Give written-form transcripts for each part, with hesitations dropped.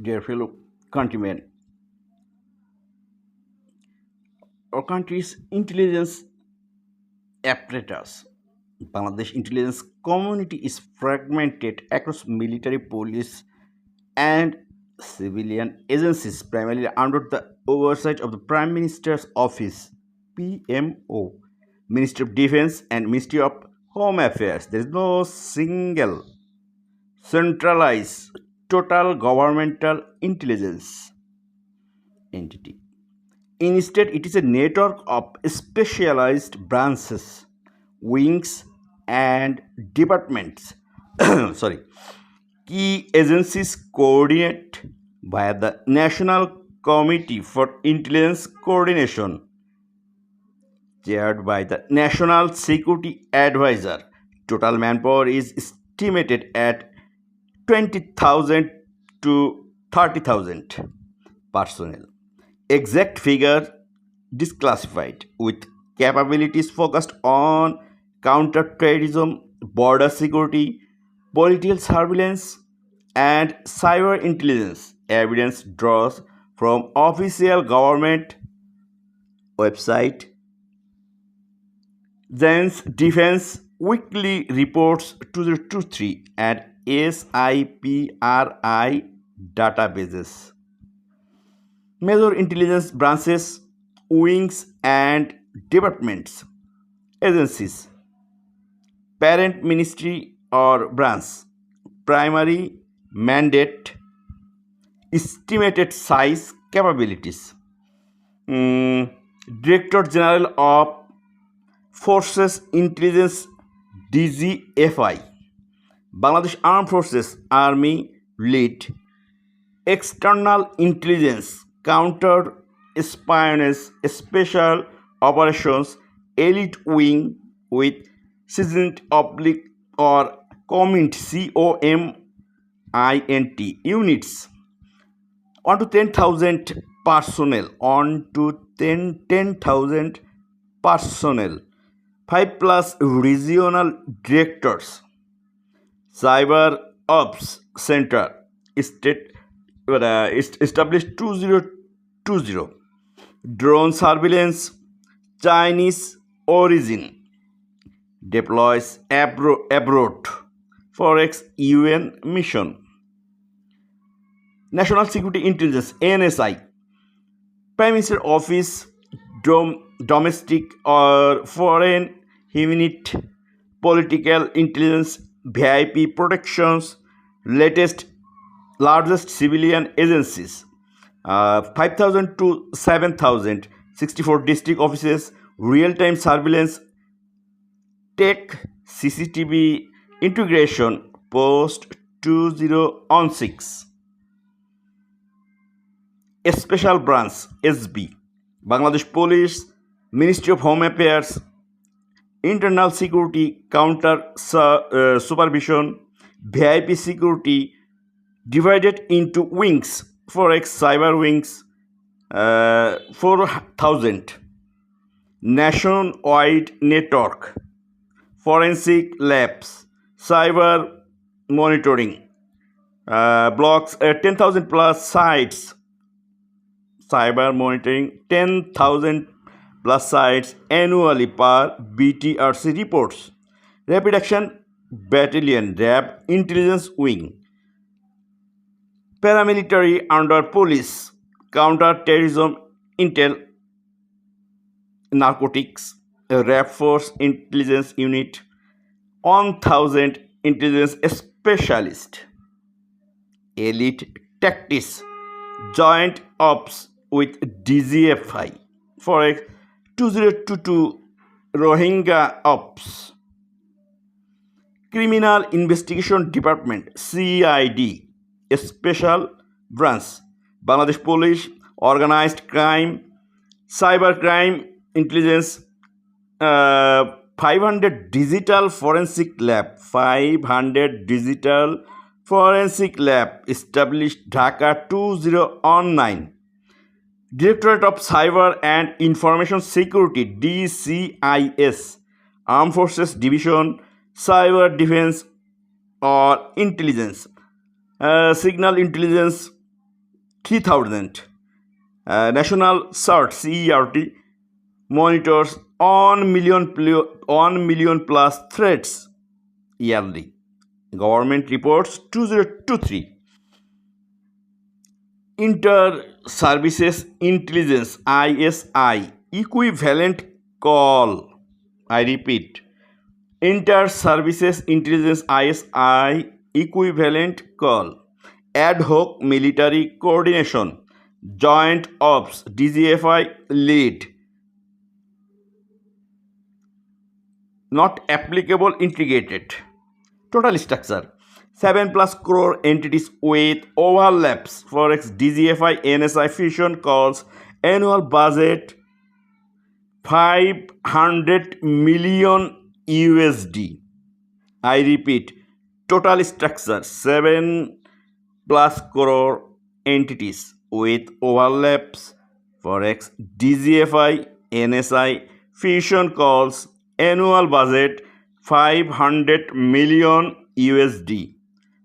Dear fellow countrymen, our country's intelligence apparatus, Bangladesh intelligence community is fragmented across military, police, and civilian agencies, primarily under the oversight of the Prime Minister's Office (PMO), Ministry of Defense, and Ministry of Home Affairs. There is no single centralized total governmental intelligence entity. Instead, it is a network of specialized branches, wings, and departments. Sorry, key agencies coordinate via the National Committee for Intelligence Coordination, chaired by the National Security Advisor. Total manpower is estimated at 20,000 to 30,000 personnel. Exact figure disclassified, with capabilities focused on counterterrorism, border security, political surveillance, and cyber intelligence. Evidence draws from official government website, Zen's Defense Weekly Reports 2023, and SIPRI databases. Major intelligence branches, wings, and departments, agencies, parent ministry or branch, primary mandate, estimated size, capabilities. Director General of Forces Intelligence, DGFI, Bangladesh Armed Forces, Army, lead. External intelligence, counter espionage, special operations, elite wing with seasoned oblique or COMINT units, on to 10,000 personnel, on to 10,000 personnel, 5 plus regional directors, cyber ops center, state established 2020, drone surveillance, Chinese origin, deploys abroad, forex UN mission, National Security Intelligence, NSI, Prime Minister Office, domestic or foreign unit, political intelligence, VIP protections, latest largest civilian agencies, 5,000 to 7,000, 64 district offices, real-time surveillance, tech, CCTV integration, post 2016. A special branch, SB, Bangladesh Police, Ministry of Home Affairs, Internal Security, Counter Supervision, VIP Security, divided into wings, forex cyber wings, 4,000, nationwide network, forensic labs, cyber monitoring, blocks, 10,000 plus sites, cyber monitoring, 10,000 plus sites annually per BTRC reports. Rapid Action Battalion, RAB Intelligence Wing, paramilitary under police, counter-terrorism intel, narcotics, RAB Force Intelligence Unit, 1,000 intelligence specialist, elite tactics, joint ops with DGFI, for 2022 Rohingya ops, Criminal Investigation Department, CID, a special branch, Bangladesh Police, Organized Crime, Cyber Crime Intelligence, 500 Digital Forensic Lab, 500 Digital Forensic Lab, established Dhaka 2019. Directorate of Cyber and Information Security, DCIS, Armed Forces Division, Cyber Defense or Intelligence, Signal Intelligence, 3000. National CERT monitors 1 million plus threats yearly. Government reports 2023. Inter Services Intelligence ISI equivalent call. I repeat, Inter Services Intelligence ISI equivalent call. Ad hoc military coordination. Joint Ops DGFI lead. Not applicable integrated. Total structure 7 plus crore entities with overlaps. Forex DGFI NSI fusion calls annual budget 500 million USD. I repeat, total structure 7 plus crore entities with overlaps. Forex DGFI NSI fusion calls annual budget 500 million USD.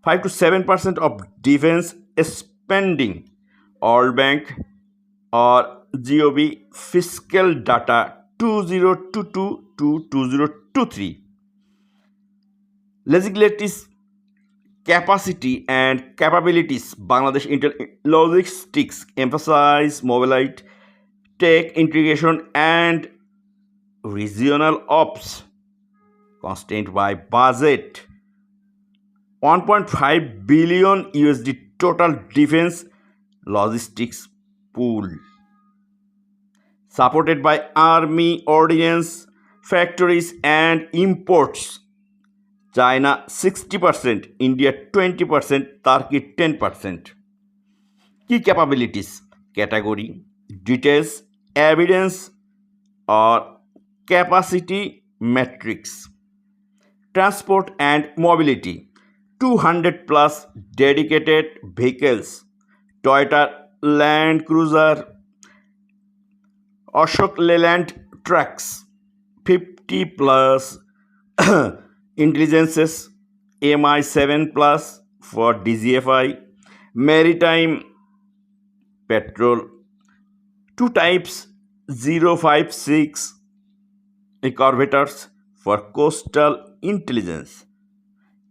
5 to 7% of defense spending. All Bank or GOB fiscal data 2022 to 2023. Legislative capacity and capabilities. Bangladesh Logistics emphasize mobilite tech integration and regional ops. Constrained by budget 1.5 billion USD total defense logistics pool. Supported by army ordnance factories and imports. China 60%, India 20%, Turkey 10%. Key capabilities category, details, evidence or capacity matrix. Transport and mobility 200 plus dedicated vehicles. Toyota Land Cruiser, Ashok Leyland trucks 50 plus intelligences MI7 plus for DGFI. Maritime patrol 2 types 056 corvettes for coastal intelligence.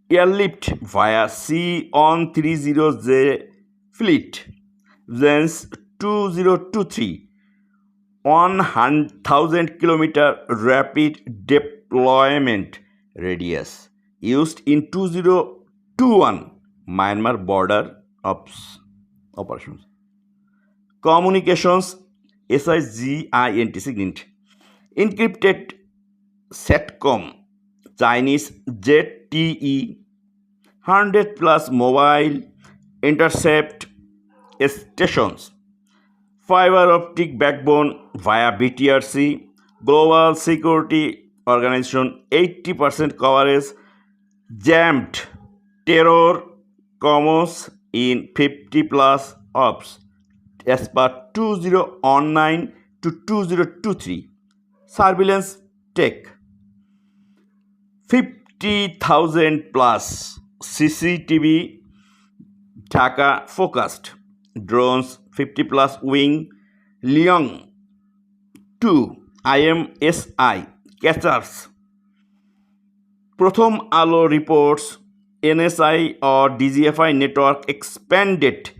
Airlift via sea on 30J fleet. Zens 2023 1,000 kilometer rapid deployment radius used in 2021 Myanmar border operations. Communications SIGINT SIGINT encrypted SATCOM Chinese ZTE 100 plus mobile intercept stations. Fiber optic backbone via BTRC. Global Security Organization 80% coverage. Jammed terror commos in 50 plus ops as per 2019 to 2023. Surveillance tech 50,000 plus CCTV Dhaka focused. Drones 50 plus wing. Liang 2 IMSI catchers. Prothom Alo reports NSI or DGFI network expanded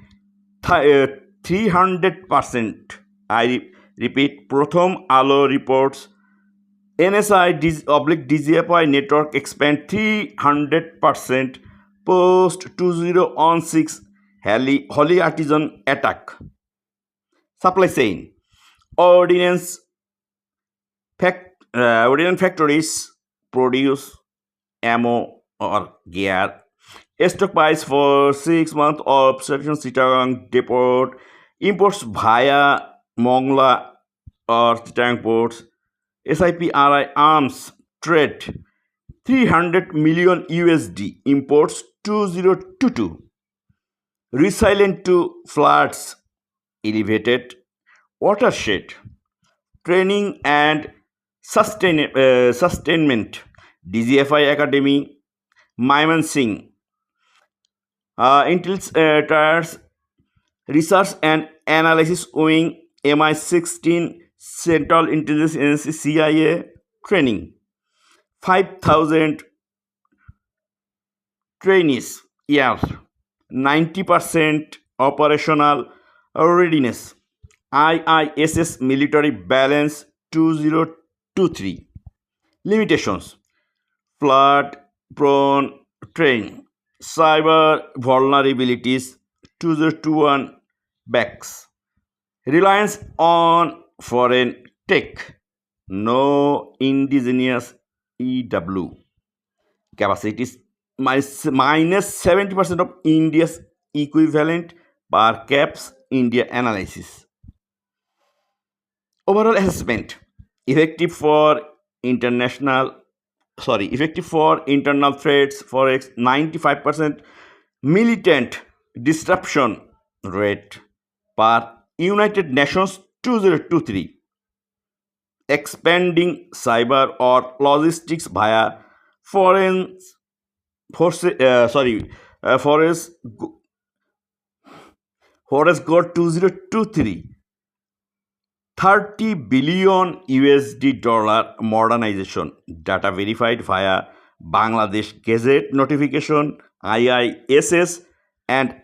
300%. I repeat, Prothom Alo reports NSI DGFI network expand 300% post 2016 Holy Artisan attack. Supply chain ordnance factories produce ammo or gear. Stockpiles for 6 months of Section Chittagong depot. Imports via Mongla or Chittagong ports. SIPRI arms trade 300 million USD. Imports 2022. Resilient to floods. Elevated watershed. Training and sustainment. DGFI Academy, Mymensingh. Intel's tires Research and Analysis Wing MI16 Central Intelligence Agency CIA training. 5,000 trainees year. 90% operational readiness. IISS military balance 2023. Limitations: flood prone terrain, cyber vulnerabilities 2021 backs, reliance on foreign tech, no indigenous EW, capacities minus 70% of India's equivalent per caps India analysis. Overall assessment: effective for international effective for internal threats, forex 95% militant disruption rate per United Nations 2023, expanding cyber or logistics via foreign forces forest forest god 2023, 30 billion USD dollar modernization, data verified via Bangladesh Gazette notification, IISS, and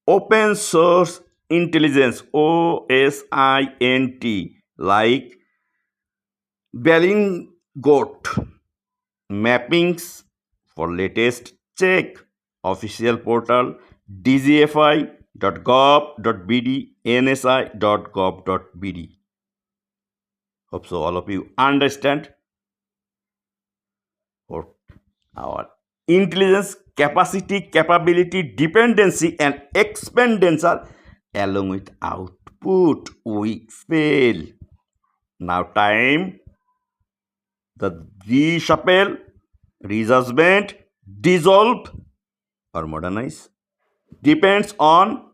open source intelligence OSINT like Bellinggot mappings for latest check official portal dgfi.gov.bd nsi.gov.bd. Hope so all of you understand or our intelligence capacity, capability, dependency, and expenditure along with output. We fail. Now time the reshuffle, readjustment, dissolve, or modernize depends on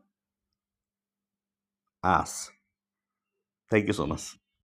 us. Thank you so much.